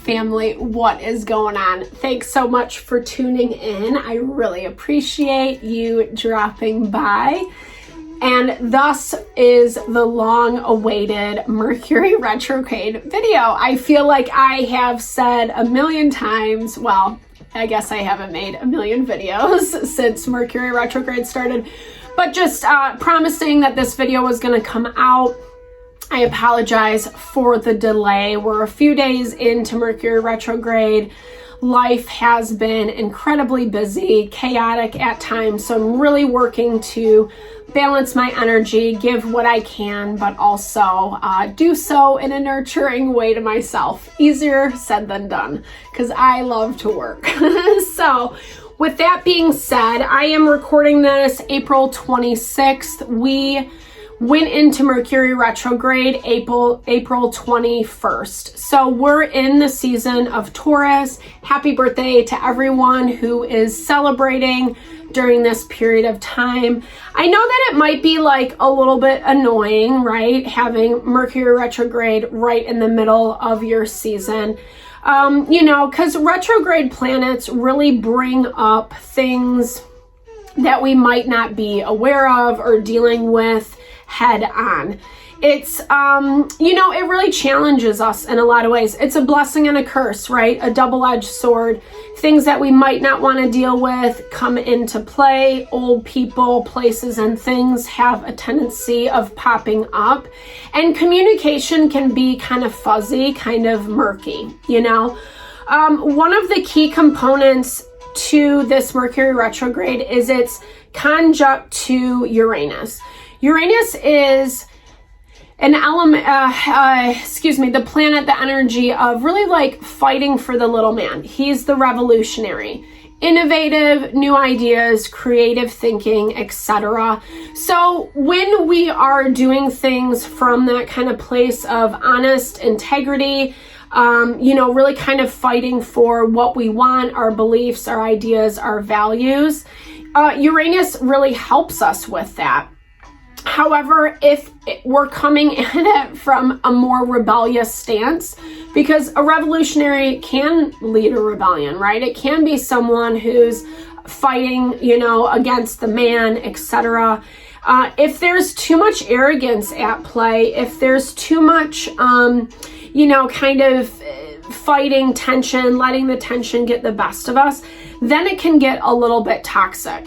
family, what is going on? Thanks so much for tuning in. I really appreciate you dropping by. And thus is the long-awaited Mercury retrograde video. I feel like I have said a million times, well, I guess I haven't made a million videos since Mercury retrograde started, but just promising that this video was going to come out. I apologize for the delay. We're a few days into Mercury retrograde. Life has been incredibly busy, chaotic at times, so I'm really working to balance my energy, give what I can, but also do so in a nurturing way to myself. Easier said than done, because I love to work. So with that being said, I am recording this April 26th. We went into Mercury retrograde April 21st. So we're in the season of Taurus. Happy birthday to everyone who is celebrating during this period of time. I know that it might be like a little bit annoying, right? Having Mercury retrograde right in the middle of your season. Because retrograde planets really bring up things that we might not be aware of or dealing with head on. It's, it really challenges us in a lot of ways. It's a blessing and a curse, right? A double-edged sword. Things that we might not want to deal with come into play. Old people, places, and things have a tendency of popping up. And communication can be kind of fuzzy, kind of murky, One of the key components to this Mercury retrograde is its conjunct to Uranus. Uranus is an element, the planet, the energy of really like fighting for the little man. He's the revolutionary, innovative, new ideas, creative thinking, etc. So when we are doing things from that kind of place of honest integrity, really kind of fighting for what we want, our beliefs, our ideas, our values, Uranus really helps us with that. However, if we're coming at it from a more rebellious stance, because a revolutionary can lead a rebellion, right? It can be someone who's fighting, against the man, etc. If there's too much arrogance at play, if there's too much, kind of fighting tension, letting the tension get the best of us, then it can get a little bit toxic.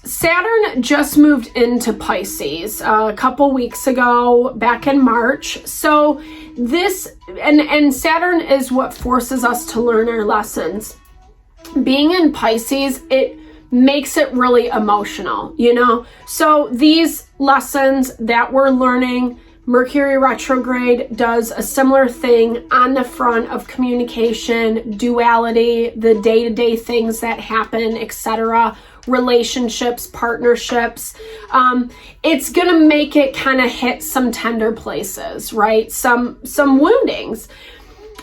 Saturn just moved into Pisces a couple weeks ago, back in March. So this, and Saturn is what forces us to learn our lessons. Being in Pisces, it makes it really emotional, So these lessons that we're learning, Mercury retrograde does a similar thing on the front of communication, duality, the day-to-day things that happen, etc., relationships, partnerships. It's gonna make it kind of hit some tender places, right? Some woundings.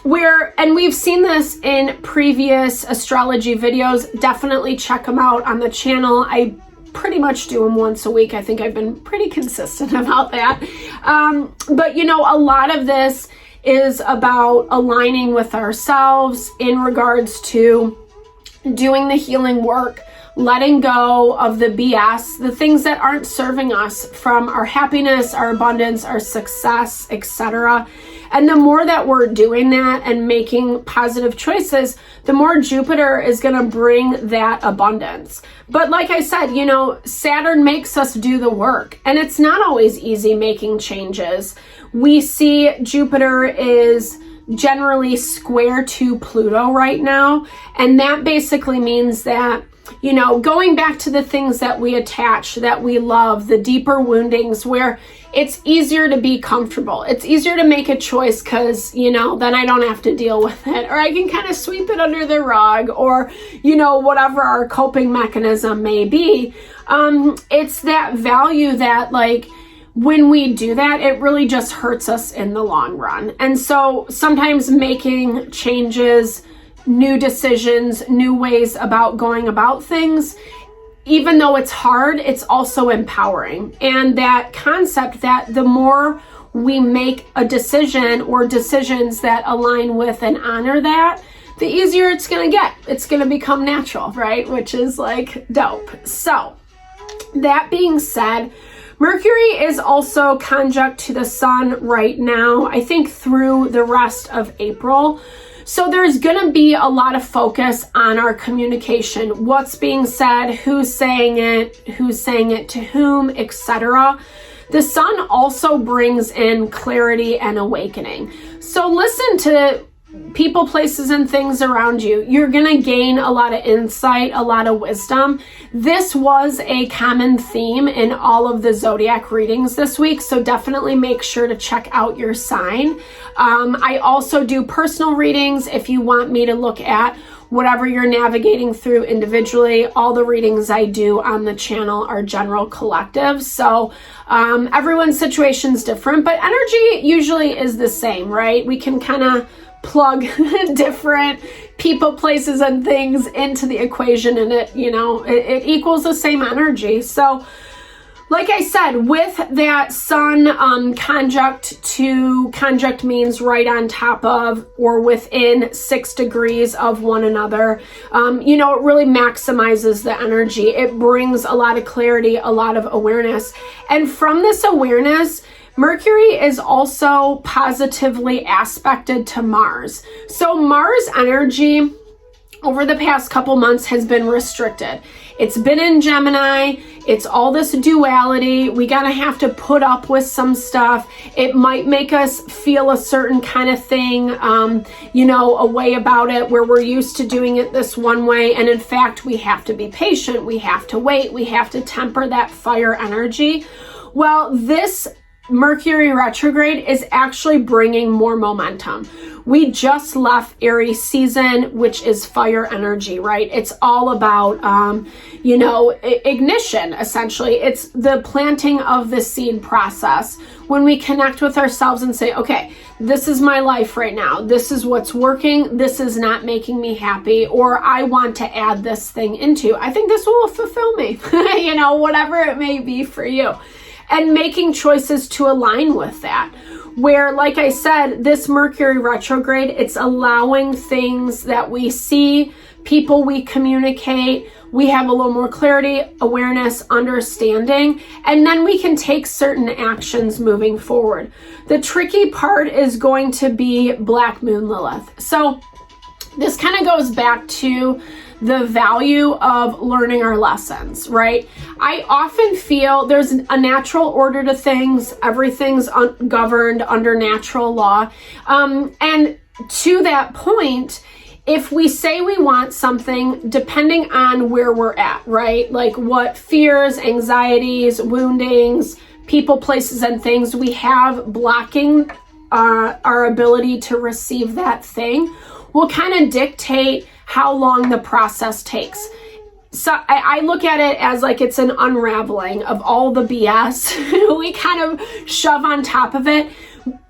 And we've seen this in previous astrology videos. Definitely check them out on the channel. I pretty much do them once a week. I think I've been pretty consistent about that. But a lot of this is about aligning with ourselves in regards to doing the healing work, letting go of the BS, the things that aren't serving us from our happiness, our abundance, our success, etc. And the more that we're doing that and making positive choices, the more Jupiter is going to bring that abundance. But like I said, Saturn makes us do the work, and it's not always easy making changes. We see Jupiter is generally square to Pluto right now, and that basically means that going back to the things that we attach, that we love, the deeper woundings where it's easier to be comfortable. It's easier to make a choice because, then I don't have to deal with it, or I can kind of sweep it under the rug, or, whatever our coping mechanism may be. It's that value that when we do that, it really just hurts us in the long run. And so sometimes making changes, new decisions, new ways about going about things, even though it's hard, it's also empowering. And that concept that the more we make a decision or decisions that align with and honor that, the easier it's going to get. It's going to become natural, right? Which is like dope. So that being said, Mercury is also conjunct to the sun right now, I think through the rest of April. So there's going to be a lot of focus on our communication, what's being said, who's saying it to whom, etc. The sun also brings in clarity and awakening. So listen to people, places, and things around you. You're going to gain a lot of insight, a lot of wisdom. This was a common theme in all of the zodiac readings this week, so definitely make sure to check out your sign. I also do personal readings if you want me to look at whatever you're navigating through individually. All the readings I do on the channel are general collective, so everyone's situation is different, but energy usually is the same, right? We can kind of plug different people, places, and things into the equation, and it equals the same energy. So like I said, with that sun conjunct means right on top of or within 6 degrees of one another. It really maximizes the energy. It brings a lot of clarity, a lot of awareness. And from this awareness, Mercury is also positively aspected to Mars. So Mars energy over the past couple months has been restricted. It's been in Gemini. It's all this duality. We gotta have to put up with some stuff. It might make us feel a certain kind of thing, a way about it where we're used to doing it this one way. And in fact, we have to be patient. We have to wait. We have to temper that fire energy. Well, this Mercury retrograde is actually bringing more momentum. We just left Aries season, which is fire energy, right? It's all about, ignition, essentially. It's the planting of the seed process. When we connect with ourselves and say, okay, this is my life right now. This is what's working. This is not making me happy, or I want to add this thing into. I think this will fulfill me, whatever it may be for you. And making choices to align with that. Where, like I said, this Mercury retrograde, it's allowing things that we see, people we communicate, we have a little more clarity, awareness, understanding, and then we can take certain actions moving forward. The tricky part is going to be Black Moon Lilith. So this kind of goes back to the value of learning our lessons, right? I often feel there's a natural order to things. Everything's governed under natural law. And to that point, if we say we want something, depending on where we're at, right? Like what fears, anxieties, woundings, people, places, and things we have blocking our ability to receive that thing will kind of dictate how long the process takes. So I look at it as like it's an unraveling of all the BS we kind of shove on top of it.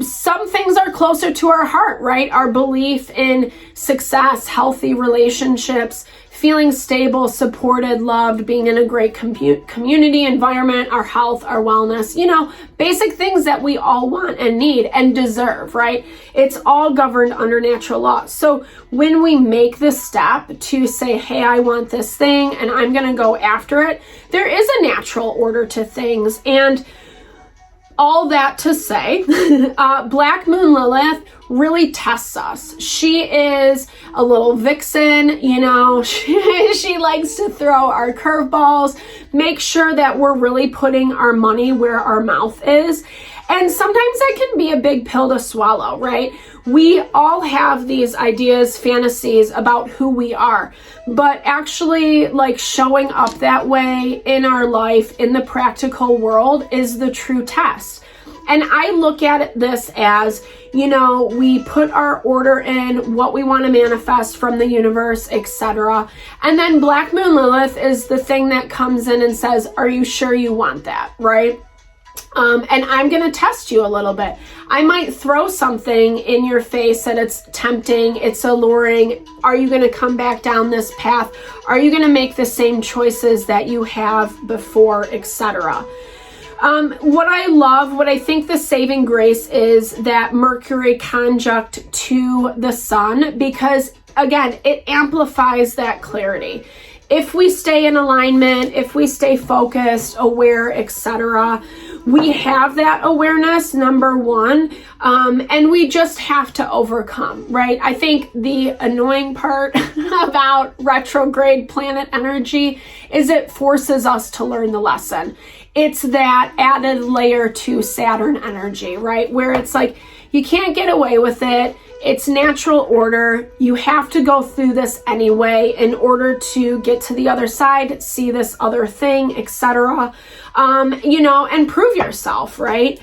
Some things are closer to our heart, right? Our belief in success, healthy relationships, feeling stable, supported, loved, being in a great community environment, our health, our wellness, basic things that we all want and need and deserve, right? It's all governed under natural law. So when we make the step to say, hey, I want this thing and I'm going to go after it, there is a natural order to things. And all that to say, Black Moon Lilith really tests us. She is a little vixen, she likes to throw our curveballs, make sure that we're really putting our money where our mouth is. And sometimes that can be a big pill to swallow, right? We all have these ideas, fantasies about who we are, but actually like showing up that way in our life, in the practical world, is the true test. And I look at this as, we put our order in, what we want to manifest from the universe, etc. And then Black Moon Lilith is the thing that comes in and says, are you sure you want that, right? And I'm going to test you a little bit. I might throw something in your face that it's tempting, it's alluring. Are you going to come back down this path? Are you going to make the same choices that you have before, etc.? What I love, what I think the saving grace is that Mercury conjunct to the sun, because again, it amplifies that clarity. If we stay in alignment, if we stay focused, aware, etc., we have that awareness, number one, and we just have to overcome, right? I think the annoying part about retrograde planet energy is it forces us to learn the lesson. It's that added layer to Saturn energy, right? Where it's like, you can't get away with it. It's natural order. You have to go through this anyway in order to get to the other side, see this other thing, etc. And prove yourself, right?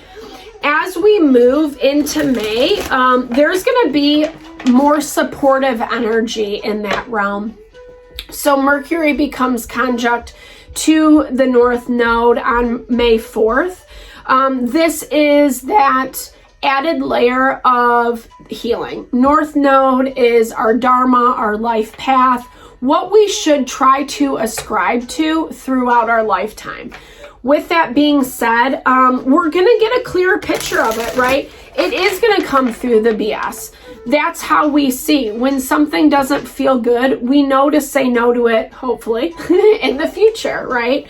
As we move into May, there's going to be more supportive energy in that realm. So Mercury becomes conjunct to the North Node on May 4th. This is that added layer of healing. North Node is our Dharma, our life path, what we should try to ascribe to throughout our lifetime. With that being said, we're going to get a clearer picture of it, right? It is going to come through the BS. That's how we see. When something doesn't feel good, we know to say no to it, hopefully, in the future, right?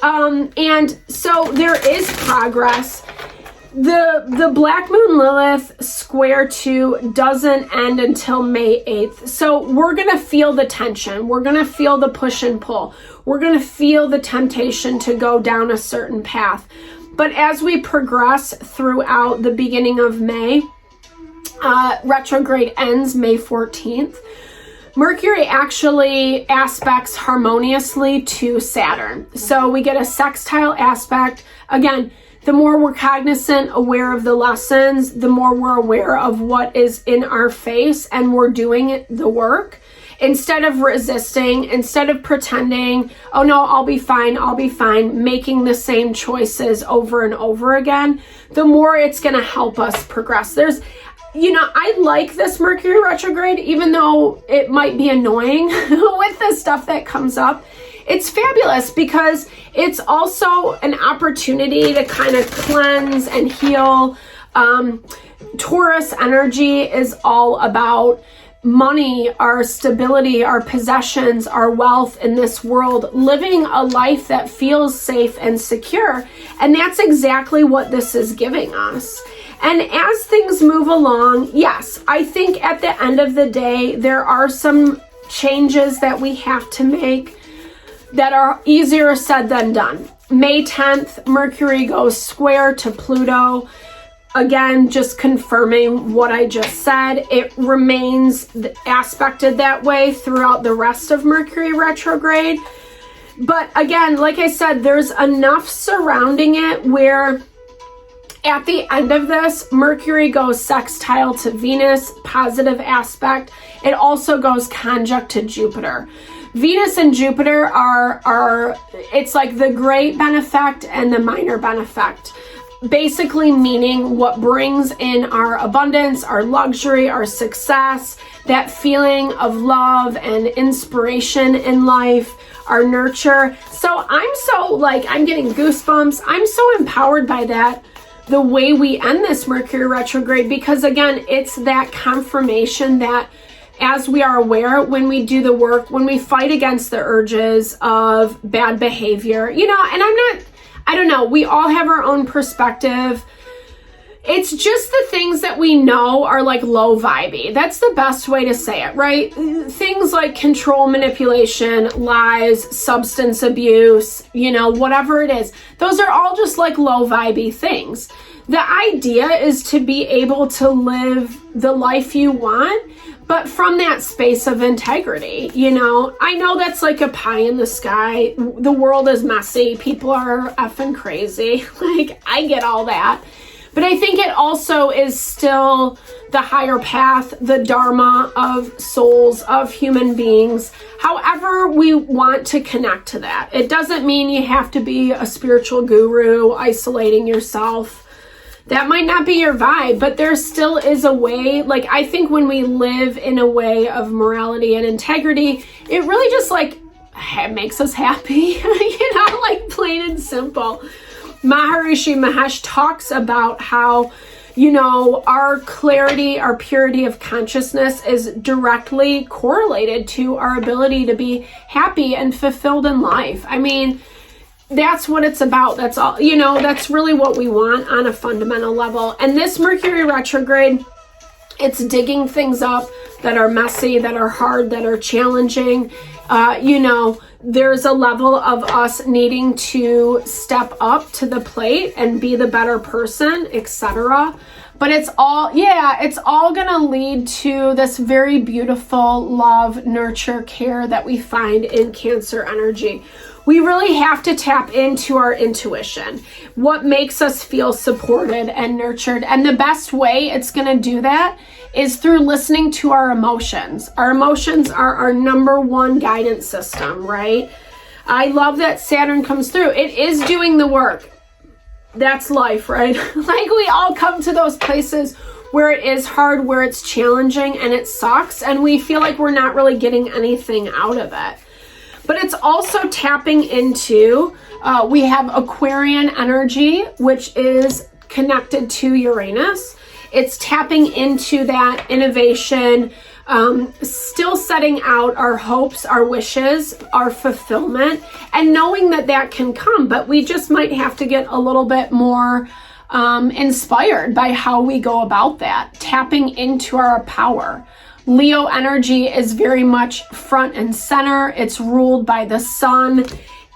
And so there is progress. The Black Moon Lilith square 2 doesn't end until May 8th. So we're going to feel the tension. We're going to feel the push and pull. We're going to feel the temptation to go down a certain path. But as we progress throughout the beginning of May, retrograde ends May 14th. Mercury actually aspects harmoniously to Saturn. So we get a sextile aspect. Again, the more we're cognizant, aware of the lessons, the more we're aware of what is in our face and we're doing the work. Instead of resisting, instead of pretending, oh no, I'll be fine, making the same choices over and over again, the more it's going to help us progress. I like this Mercury retrograde, even though it might be annoying with the stuff that comes up. It's fabulous because it's also an opportunity to kind of cleanse and heal. Taurus energy is all about money, our stability, our possessions, our wealth in this world, living a life that feels safe and secure. And that's exactly what this is giving us. And as things move along, yes, I think at the end of the day, there are some changes that we have to make that are easier said than done. May 10th, Mercury goes square to Pluto. Again, just confirming what I just said. It remains aspected that way throughout the rest of Mercury retrograde. But again, like I said, there's enough surrounding it where at the end of this, Mercury goes sextile to Venus, positive aspect. It also goes conjunct to Jupiter. Venus and Jupiter are it's like the great benefact and the minor benefact. Basically meaning what brings in our abundance, our luxury, our success, that feeling of love and inspiration in life, our nurture. So I'm getting goosebumps. I'm so empowered by that. The way we end this Mercury retrograde, because again, it's that confirmation that as we are aware, when we do the work, when we fight against the urges of bad behavior, and I don't know, we all have our own perspective. It's just the things that we know are like low vibey. That's the best way to say it, right? Things like control, manipulation, lies, substance abuse, whatever it is. Those are all just like low vibey things. The idea is to be able to live the life you want, but from that space of integrity. I know that's like a pie in the sky. The world is messy. People are effing crazy. I get all that. But I think it also is still the higher path, the dharma of souls, of human beings, however we want to connect to that. It doesn't mean you have to be a spiritual guru, isolating yourself. That might not be your vibe, but there still is a way. I think when we live in a way of morality and integrity, it really just makes us happy, plain and simple. Maharishi Mahesh talks about how, you know, our clarity, our purity of consciousness is directly correlated to our ability to be happy and fulfilled in life. I mean, that's what it's about. That's all, you know, that's really what we want on a fundamental level. And this Mercury retrograde, it's digging things up that are messy, that are hard, that are challenging. You know, there's a level of us needing to step up to the plate and be the better person, etc. But it's all going to lead to this very beautiful love, nurture, care that we find in Cancer energy. We really have to tap into our intuition, what makes us feel supported and nurtured. And the best way it's going to do that is through listening to our emotions. Our emotions are our number one guidance system, right? I love that Saturn comes through. It is doing the work. That's life, right? Like, we all come to those places where it is hard, where it's challenging and it sucks, and we feel like we're not really getting anything out of it. But it's also tapping into, we have Aquarian energy, which is connected to Uranus. It's tapping into that innovation, still setting out our hopes, our wishes, our fulfillment, and knowing that that can come, but we just might have to get a little bit more inspired by how we go about that, tapping into our power. Leo energy is very much front and center. It's ruled by the sun.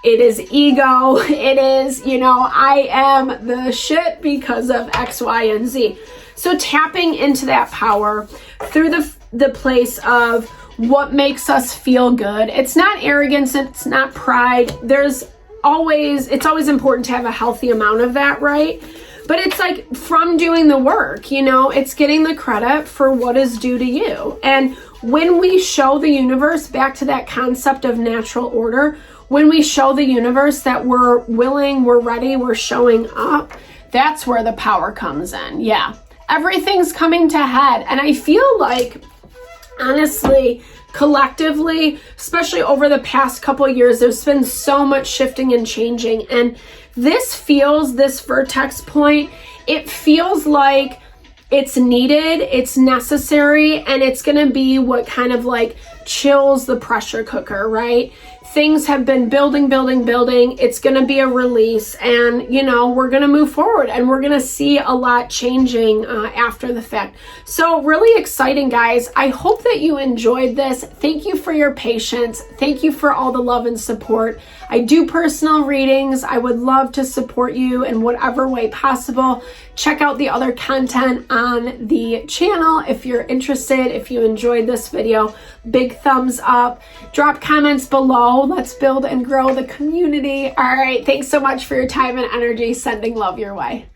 It is ego. It is, you know, I am the shit because of X, Y, and Z. So tapping into that power through the place of what makes us feel good. It's not arrogance. It's not pride. It's always important to have a healthy amount of that, right? But it's like from doing the work, you know, it's getting the credit for what is due to you. And when we show the universe, back to that concept of natural order, when we show the universe that we're willing, we're ready, we're showing up, that's where the power comes in. Yeah, everything's coming to head. And I feel like, honestly, collectively, especially over the past couple of years, there's been so much shifting and changing. And this vertex point, it feels like it's needed, it's necessary, and it's going to be what kind of like chills the pressure cooker, right? Things have been building. It's going to be a release, and, you know, we're going to move forward, and we're going to see a lot changing after the fact. So really exciting, guys. I hope that you enjoyed this. Thank you for your patience. Thank you for all the love and support. I do personal readings. I would love to support you in whatever way possible. Check out the other content on the channel if you're interested. If you enjoyed this video, big thumbs up. Drop comments below. Let's build and grow the community. All right. Thanks so much for your time and energy. Sending love your way.